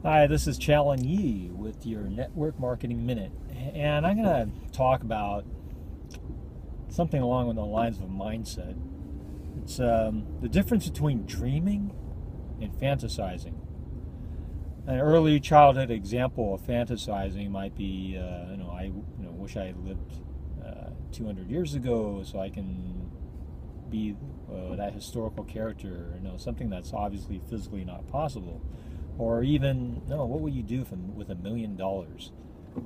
Hi, this is Challen with your Network Marketing Minute, and I'm going to talk about something along the lines of mindset. It's the difference between dreaming and fantasizing. An early childhood example of fantasizing might be, I wish I had lived 200 years ago so I can be that historical character. Something that's obviously physically not possible. Or even, no, what would you do with $1 million?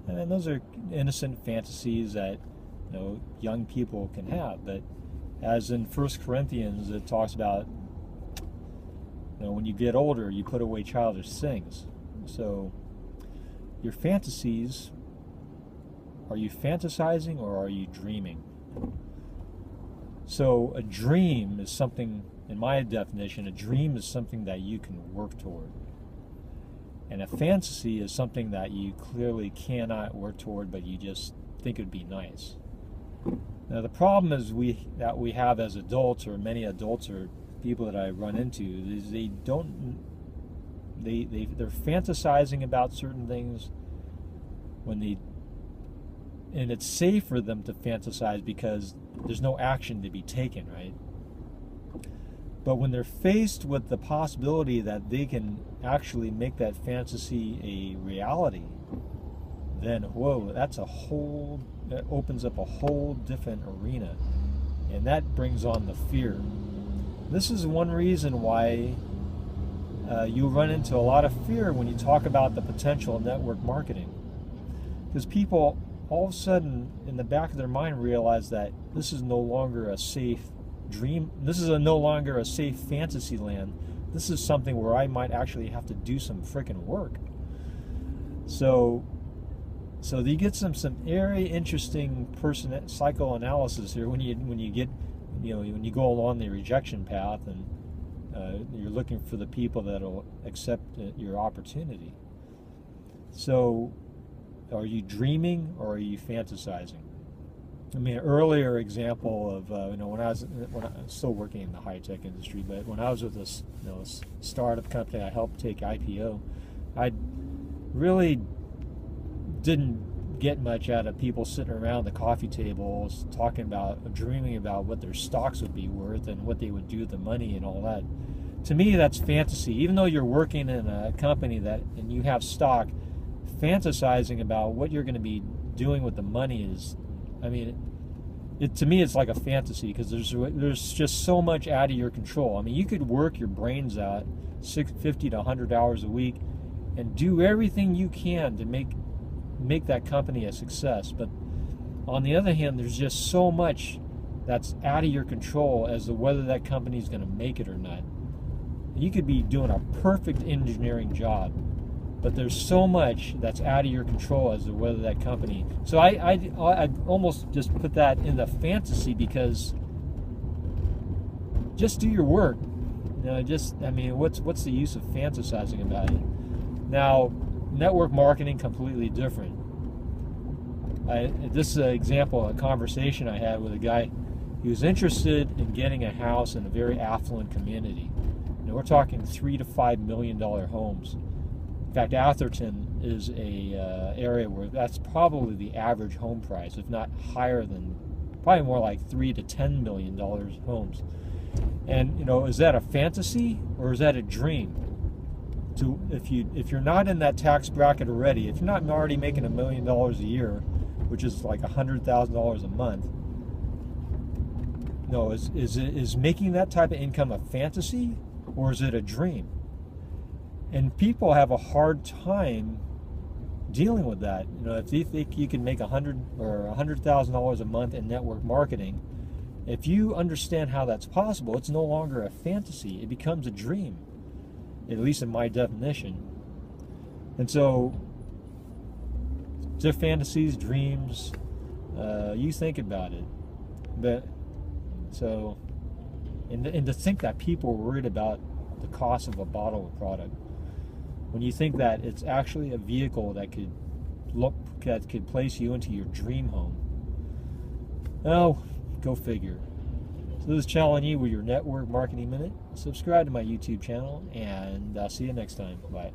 And those are innocent fantasies that young people can have. But as in First Corinthians, it talks about when you get older, you put away childish things. So your fantasies, are you fantasizing or are you dreaming? So a dream is something, in my definition, a dream is something that you can work toward. And a fantasy is something that you clearly cannot work toward, but you just think it would be nice. Now the problem is that we have as adults, or many adults or people that I run into, is they're fantasizing about certain things and it's safe for them to fantasize because there's no action to be taken, right? But when they're faced with the possibility that they can actually make that fantasy a reality, then whoa, that opens up a whole different arena. And that brings on the fear. This is one reason why you run into a lot of fear when you talk about the potential of network marketing. Because people all of a sudden in the back of their mind realize that this is no longer a safe dream. This is no longer a safe fantasy land. This is something where I might actually have to do some freaking work. So you get some very interesting psychoanalysis here when you go along the rejection path and you're looking for the people that'll accept your opportunity. So, are you dreaming or are you fantasizing? I mean, an earlier example of when I was still working in the high tech industry, but when I was with this startup company I helped take IPO, I really didn't get much out of people sitting around the coffee tables dreaming about what their stocks would be worth and what they would do with the money and all that. To me, that's fantasy. Even though you're working in a company and you have stock, fantasizing about what you're going to be doing with the money is, I mean, to me, it's like a fantasy because there's just so much out of your control. I mean, you could work your brains out 50 to 100 hours a week and do everything you can to make that company a success. But on the other hand, there's just so much that's out of your control as to whether that company is going to make it or not. You could be doing a perfect engineering job, but there's so much that's out of your control as to whether that company. So I almost just put that in the fantasy because just do your work. What's the use of fantasizing about it? Now, network marketing completely different. This is an example of a conversation I had with a guy who was interested in getting a house in a very affluent community. We're talking $3 to $5 million homes. In fact, Atherton is a area where that's probably the average home price, if not higher than, probably more like $3 to $10 million homes. And is that a fantasy or is that a dream? If you're not in that tax bracket already, if you're not already making $1 million a year, which is like $100,000 a month, is making that type of income a fantasy or is it a dream? And people have a hard time dealing with that. If you think you can make $100,000 a month in network marketing, if you understand how that's possible, it's no longer a fantasy. It becomes a dream, at least in my definition. And so, to fantasies, dreams, you think about it. And to think that people are worried about the cost of a bottle of product, when you think that it's actually a vehicle that could place you into your dream home. Oh, go figure. So this is Challen with your Network Marketing Minute. Subscribe to my YouTube channel, and I'll see you next time. Bye.